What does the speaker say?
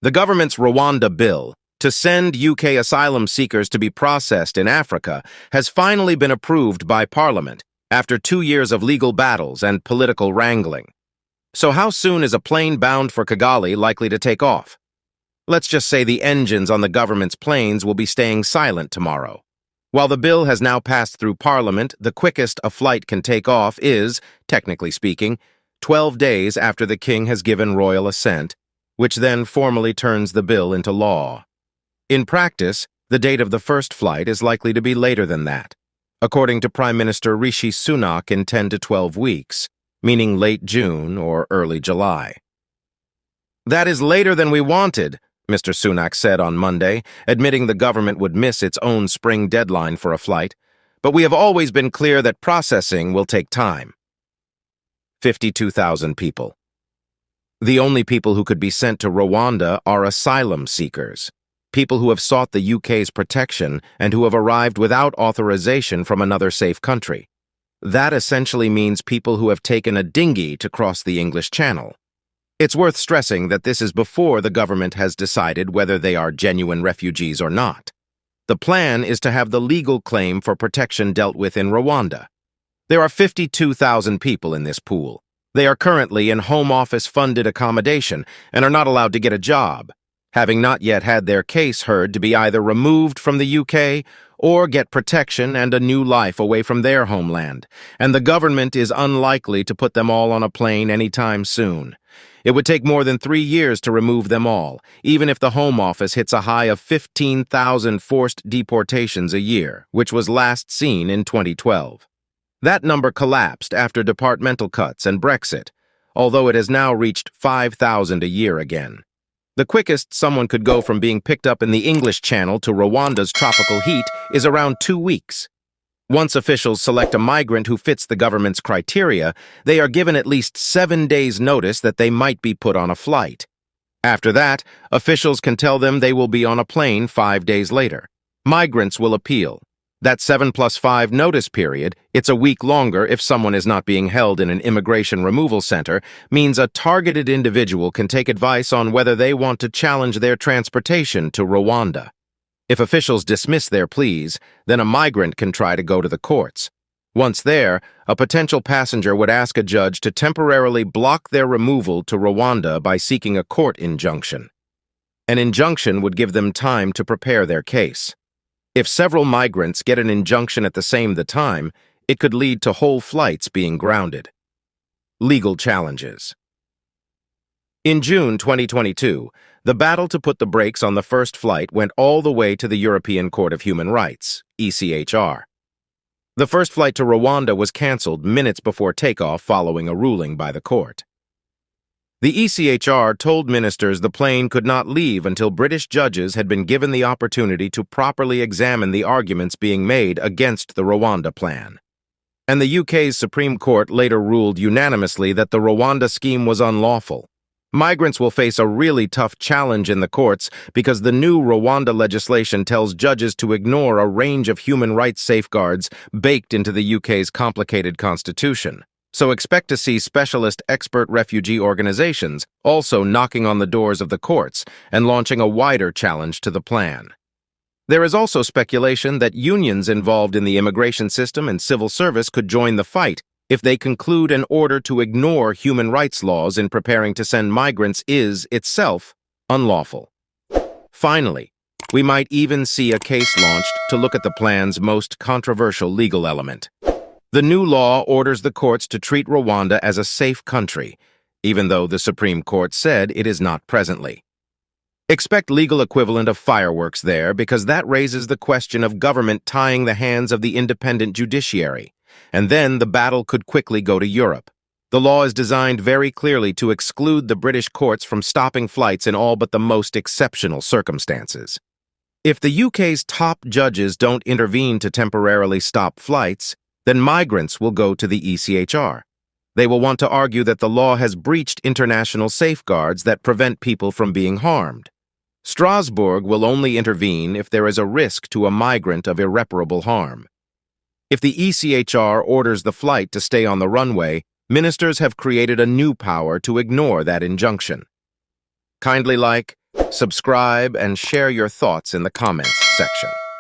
The government's Rwanda bill to send UK asylum seekers to be processed in Africa has finally been approved by Parliament after 2 years of legal battles and political wrangling. So how soon is a plane bound for Kigali likely to take off? Let's just say the engines on the government's planes will be staying silent tomorrow. While the bill has now passed through Parliament, the quickest a flight can take off is, technically speaking, 12 days after the King has given royal assent, which then formally turns the bill into law. In practice, the date of the first flight is likely to be later than that, according to Prime Minister Rishi Sunak, in 10 to 12 weeks, meaning late June or early July. "That is later than we wanted," Mr. Sunak said on Monday, admitting the government would miss its own spring deadline for a flight, "but we have always been clear that processing will take time." 52,000 people. The only people who could be sent to Rwanda are asylum seekers, people who have sought the UK's protection and who have arrived without authorization from another safe country. That essentially means people who have taken a dinghy to cross the English Channel. It's worth stressing that this is before the government has decided whether they are genuine refugees or not. The plan is to have the legal claim for protection dealt with in Rwanda. There are 52,000 people in this pool. They are currently in Home Office-funded accommodation and are not allowed to get a job, having not yet had their case heard to be either removed from the UK or get protection and a new life away from their homeland, and the government is unlikely to put them all on a plane anytime soon. It would take more than 3 years to remove them all, even if the Home Office hits a high of 15,000 forced deportations a year, which was last seen in 2012. That number collapsed after departmental cuts and Brexit, although it has now reached 5,000 a year again. The quickest someone could go from being picked up in the English Channel to Rwanda's tropical heat is around 2 weeks. Once officials select a migrant who fits the government's criteria, they are given at least 7 days' notice that they might be put on a flight. After that, officials can tell them they will be on a plane 5 days later. Migrants will appeal. That 7+5 notice period, it's a week longer if someone is not being held in an immigration removal center, means a targeted individual can take advice on whether they want to challenge their transportation to Rwanda. If officials dismiss their pleas, then a migrant can try to go to the courts. Once there, a potential passenger would ask a judge to temporarily block their removal to Rwanda by seeking a court injunction. An injunction would give them time to prepare their case. If several migrants get an injunction at the same time, it could lead to whole flights being grounded. Legal challenges. In June 2022, the battle to put the brakes on the first flight went all the way to the European Court of Human Rights, ECHR. The first flight to Rwanda was cancelled minutes before takeoff following a ruling by the court. The ECHR told ministers the plane could not leave until British judges had been given the opportunity to properly examine the arguments being made against the Rwanda plan. And the UK's Supreme Court later ruled unanimously that the Rwanda scheme was unlawful. Migrants will face a really tough challenge in the courts because the new Rwanda legislation tells judges to ignore a range of human rights safeguards baked into the UK's complicated constitution. So expect to see specialist expert refugee organizations also knocking on the doors of the courts and launching a wider challenge to the plan. There is also speculation that unions involved in the immigration system and civil service could join the fight if they conclude an order to ignore human rights laws in preparing to send migrants is, itself, unlawful. Finally, we might even see a case launched to look at the plan's most controversial legal element. The new law orders the courts to treat Rwanda as a safe country, even though the Supreme Court said it is not presently. Expect legal equivalent of fireworks there because that raises the question of government tying the hands of the independent judiciary, and then the battle could quickly go to Europe. The law is designed very clearly to exclude the British courts from stopping flights in all but the most exceptional circumstances. If the UK's top judges don't intervene to temporarily stop flights, then migrants will go to the ECHR. They will want to argue that the law has breached international safeguards that prevent people from being harmed. Strasbourg will only intervene if there is a risk to a migrant of irreparable harm. If the ECHR orders the flight to stay on the runway, ministers have created a new power to ignore that injunction. Kindly like, Subscribe and share your thoughts in the comments section.